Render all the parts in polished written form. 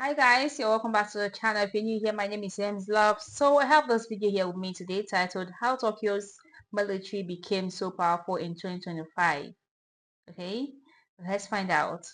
Hi guys, you're welcome back to the channel. If you're new here, my name is James Love. So I have this video here with me today titled How Tokyo's Military Became So Powerful in 2025. Okay, let's find out.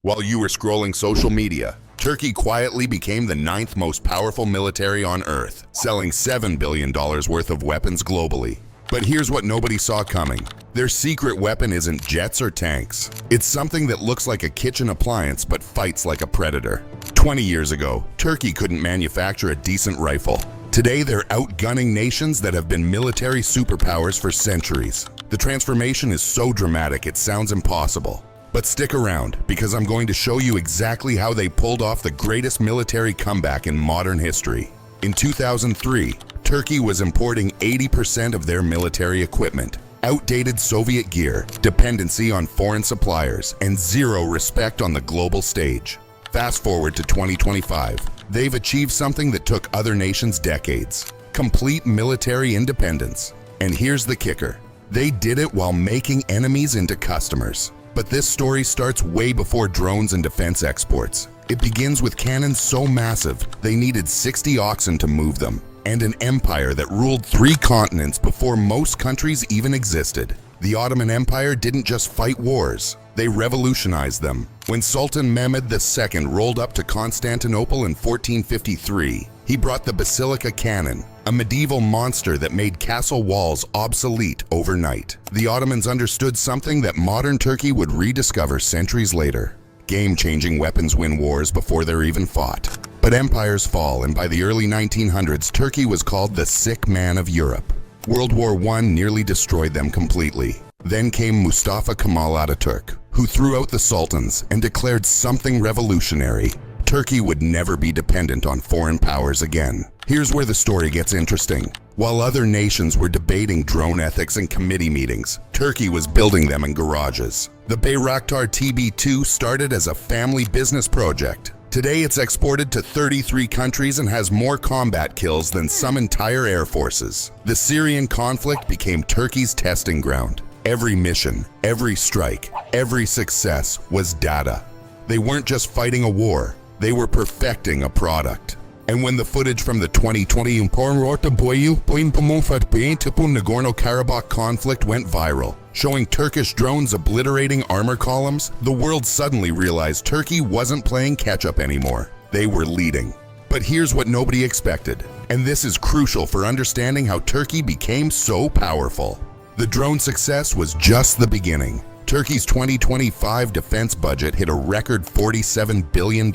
While you were scrolling social media, Turkey quietly became the ninth most powerful military on Earth, selling $7 billion worth of weapons globally. But here's what nobody saw coming. Their secret weapon isn't jets or tanks. It's something that looks like a kitchen appliance but fights like a predator. 20 years ago, Turkey couldn't manufacture a decent rifle. Today, they're outgunning nations that have been military superpowers for centuries. The transformation is so dramatic it sounds impossible. But stick around, because I'm going to show you exactly how they pulled off the greatest military comeback in modern history. In 2003, Turkey was importing 80% of their military equipment, outdated Soviet gear, dependency on foreign suppliers, and zero respect on the global stage. Fast forward to 2025, they've achieved something that took other nations decades: complete military independence. And here's the kicker: they did it while making enemies into customers. But this story starts way before drones and defense exports. It begins with cannons so massive, they needed 60 oxen to move them, and an empire that ruled 3 continents before most countries even existed. The Ottoman Empire didn't just fight wars, they revolutionized them. When Sultan Mehmed II rolled up to Constantinople in 1453, he brought the Basilica Cannon, a medieval monster that made castle walls obsolete overnight. The Ottomans understood something that modern Turkey would rediscover centuries later. Game-changing weapons win wars before they're even fought. But empires fall, and by the early 1900s, Turkey was called the sick man of Europe. World War I nearly destroyed them completely. Then came Mustafa Kemal Ataturk, who threw out the sultans and declared something revolutionary: Turkey would never be dependent on foreign powers again. Here's where the story gets interesting. While other nations were debating drone ethics in committee meetings, Turkey was building them in garages. The Bayraktar TB2 started as a family business project. Today it's exported to 33 countries and has more combat kills than some entire air forces. The Syrian conflict became Turkey's testing ground. Every mission, every strike, every success was data. They weren't just fighting a war, they were perfecting a product. And when the footage from the 2020 Nagorno-Karabakh conflict went viral, showing Turkish drones obliterating armor columns, the world suddenly realized Turkey wasn't playing catch-up anymore. They were leading. But here's what nobody expected, and this is crucial for understanding how Turkey became so powerful. The drone success was just the beginning. Turkey's 2025 defense budget hit a record $47 billion,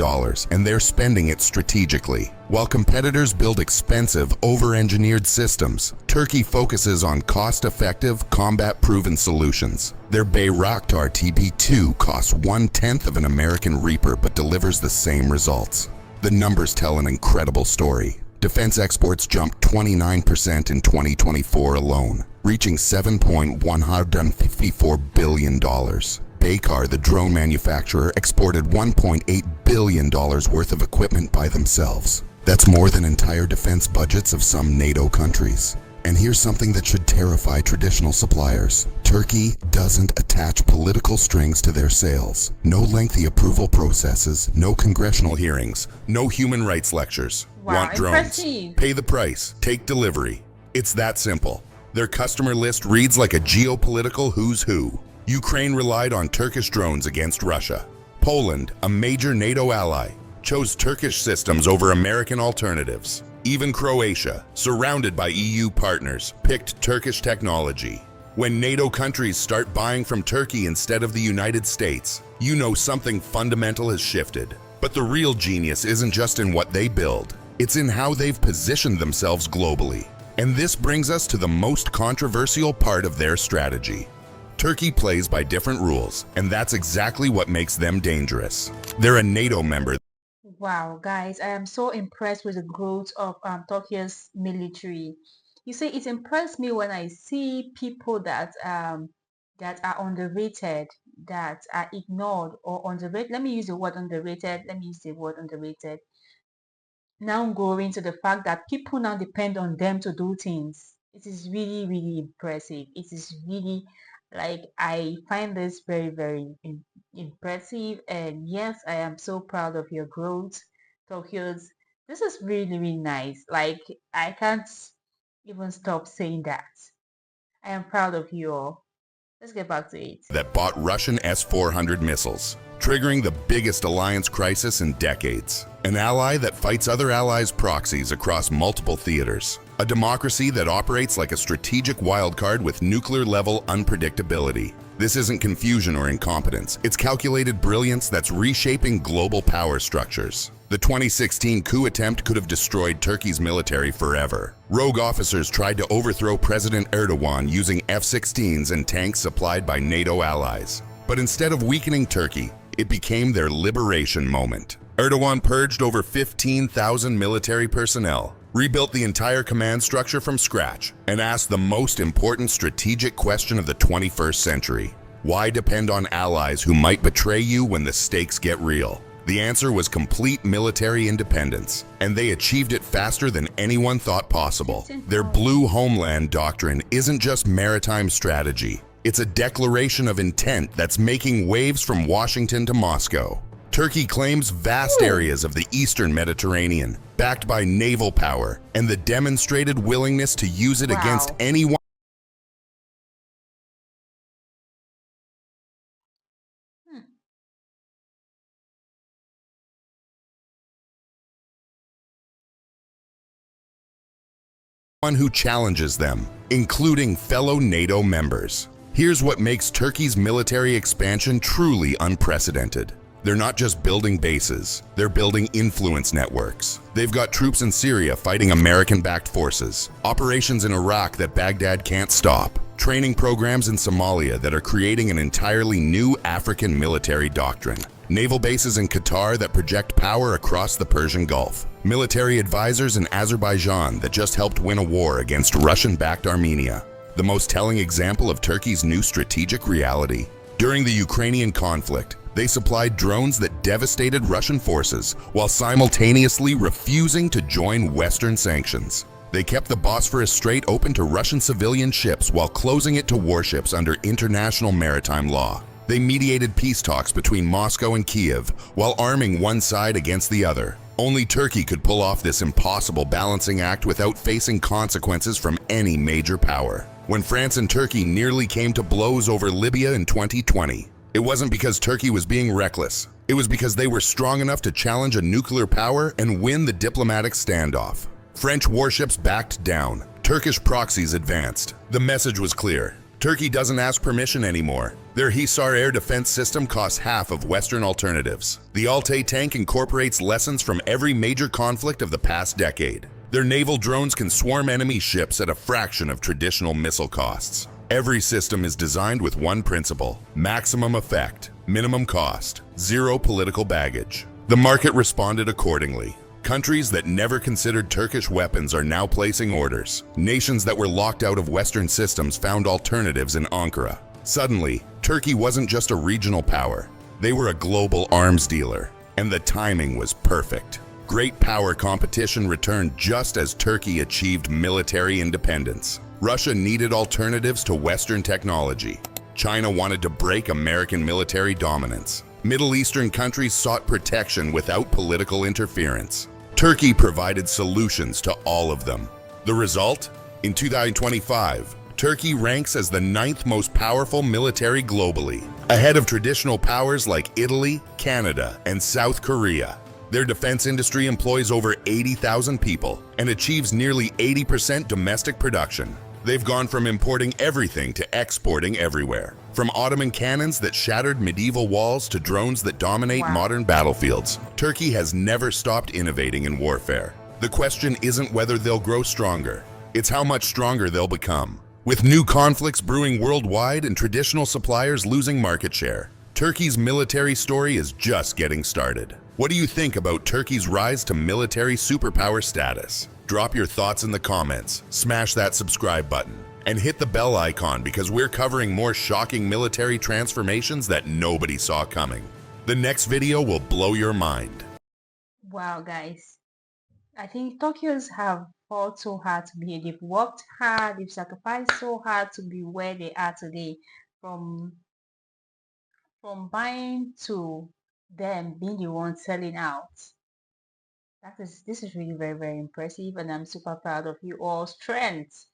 and they're spending it strategically. While competitors build expensive, over-engineered systems, Turkey focuses on cost-effective, combat-proven solutions. Their Bayraktar TB2 costs 1/10 of an American Reaper but delivers the same results. The numbers tell an incredible story. Defense exports jumped 29% in 2024 alone, reaching $7.154 billion. Baykar, the drone manufacturer, exported $1.8 billion worth of equipment by themselves. That's more than entire defense budgets of some NATO countries. And here's something that should terrify traditional suppliers. Turkey doesn't attach political strings to their sales. No lengthy approval processes, no congressional hearings, no human rights lectures. Wow, Want drones? impressive. Pay the price, take delivery. It's that simple. Their customer list reads like a geopolitical who's who. Ukraine relied on Turkish drones against Russia. Poland, a major NATO ally, chose Turkish systems over American alternatives. Even Croatia, surrounded by EU partners, picked Turkish technology. When NATO countries start buying from Turkey instead of the United States, you know something fundamental has shifted. But the real genius isn't just in what they build, it's in how they've positioned themselves globally. And this brings us to the most controversial part of their strategy. Turkey plays by different rules, and that's exactly what makes them dangerous. They're a NATO member. Wow, guys, I am so impressed with the growth of Tokyo's military. You see, it impressed me when I see people that are underrated, that are ignored or underrated. Let me use the word underrated. Let me use the word underrated. Now going to the fact that people now depend on them to do things. It is really, really impressive. It is really like I find this very, very impressive. And yes, I am so proud of your growth. Tokyo's. This is really, really nice. Like, I can't even stop saying that. I am proud of you all. Let's get back to it. That bought Russian S-400 missiles, triggering the biggest alliance crisis in decades. An ally that fights other allies' proxies across multiple theaters. A democracy that operates like a strategic wildcard with nuclear-level unpredictability. This isn't confusion or incompetence. It's calculated brilliance that's reshaping global power structures. The 2016 coup attempt could have destroyed Turkey's military forever. Rogue officers tried to overthrow President Erdogan using F-16s and tanks supplied by NATO allies. But instead of weakening Turkey, it became their liberation moment. Erdogan purged over 15,000 military personnel, rebuilt the entire command structure from scratch, and asked the most important strategic question of the 21st century. Why depend on allies who might betray you when the stakes get real? The answer was complete military independence, and they achieved it faster than anyone thought possible. Their blue homeland doctrine isn't just maritime strategy. It's a declaration of intent that's making waves from Washington to Moscow. Turkey claims vast areas of the eastern Mediterranean, backed by naval power, and the demonstrated willingness to use it against Wow. anyone Hmm. who challenges them, including fellow NATO members. Here's what makes Turkey's military expansion truly unprecedented. They're not just building bases, they're building influence networks. They've got troops in Syria fighting American-backed forces, operations in Iraq that Baghdad can't stop, training programs in Somalia that are creating an entirely new African military doctrine, naval bases in Qatar that project power across the Persian Gulf, military advisors in Azerbaijan that just helped win a war against Russian-backed Armenia. The most telling example of Turkey's new strategic reality. During the Ukrainian conflict, they supplied drones that devastated Russian forces while simultaneously refusing to join Western sanctions. They kept the Bosphorus Strait open to Russian civilian ships while closing it to warships under international maritime law. They mediated peace talks between Moscow and Kiev while arming one side against the other. Only Turkey could pull off this impossible balancing act without facing consequences from any major power. When France and Turkey nearly came to blows over Libya in 2020, it wasn't because Turkey was being reckless. It was because they were strong enough to challenge a nuclear power and win the diplomatic standoff. French warships backed down. Turkish proxies advanced. The message was clear. Turkey doesn't ask permission anymore. Their Hisar air defense system costs half of Western alternatives. The Altay tank incorporates lessons from every major conflict of the past decade. Their naval drones can swarm enemy ships at a fraction of traditional missile costs. Every system is designed with one principle: maximum effect, minimum cost, zero political baggage. The market responded accordingly. Countries that never considered Turkish weapons are now placing orders. Nations that were locked out of Western systems found alternatives in Ankara. Suddenly, Turkey wasn't just a regional power. They were a global arms dealer, and the timing was perfect. Great power competition returned just as Turkey achieved military independence. Russia needed alternatives to Western technology. China wanted to break American military dominance. Middle Eastern countries sought protection without political interference. Turkey provided solutions to all of them. The result? In 2025, Turkey ranks as the 9th most powerful military globally, ahead of traditional powers like Italy, Canada, and South Korea. Their defense industry employs over 80,000 people and achieves nearly 80% domestic production. They've gone from importing everything to exporting everywhere. From Ottoman cannons that shattered medieval walls to drones that dominate Wow. modern battlefields, Turkey has never stopped innovating in warfare. The question isn't whether they'll grow stronger, it's how much stronger they'll become. With new conflicts brewing worldwide and traditional suppliers losing market share, Turkey's military story is just getting started. What do you think about Turkey's rise to military superpower status? Drop your thoughts in the comments, smash that subscribe button, and hit the bell icon because we're covering more shocking military transformations that nobody saw coming. The next video will blow your mind. Wow, guys. I think Tokyo's have fought so hard to be here. They've worked hard, they've sacrificed so hard to be where they are today. From from buying to them being the ones selling out. This is really very, very impressive, and I'm super proud of you all. Strength.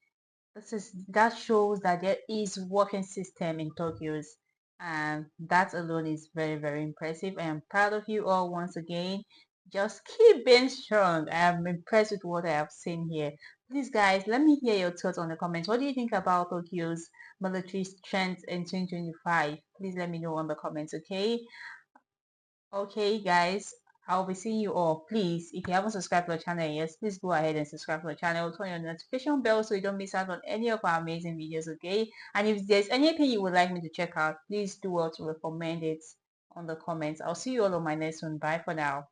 That shows that there is working system in Tokyo's, and that alone is very, very impressive. I am proud of you all once again. Just keep being strong. I am impressed with what I have seen here. Please, guys, let me hear your thoughts on the comments. What do you think about Tokyo's military strength in 2025? Please let me know on the comments, okay? Okay, guys, I'll be seeing you all. Please, if you haven't subscribed to the channel yet, please go ahead and subscribe to the channel. Turn your notification bell so you don't miss out on any of our amazing videos, okay? And if there's anything you would like me to check out, please do well to recommend it on the comments. I'll see you all on my next one. Bye for now.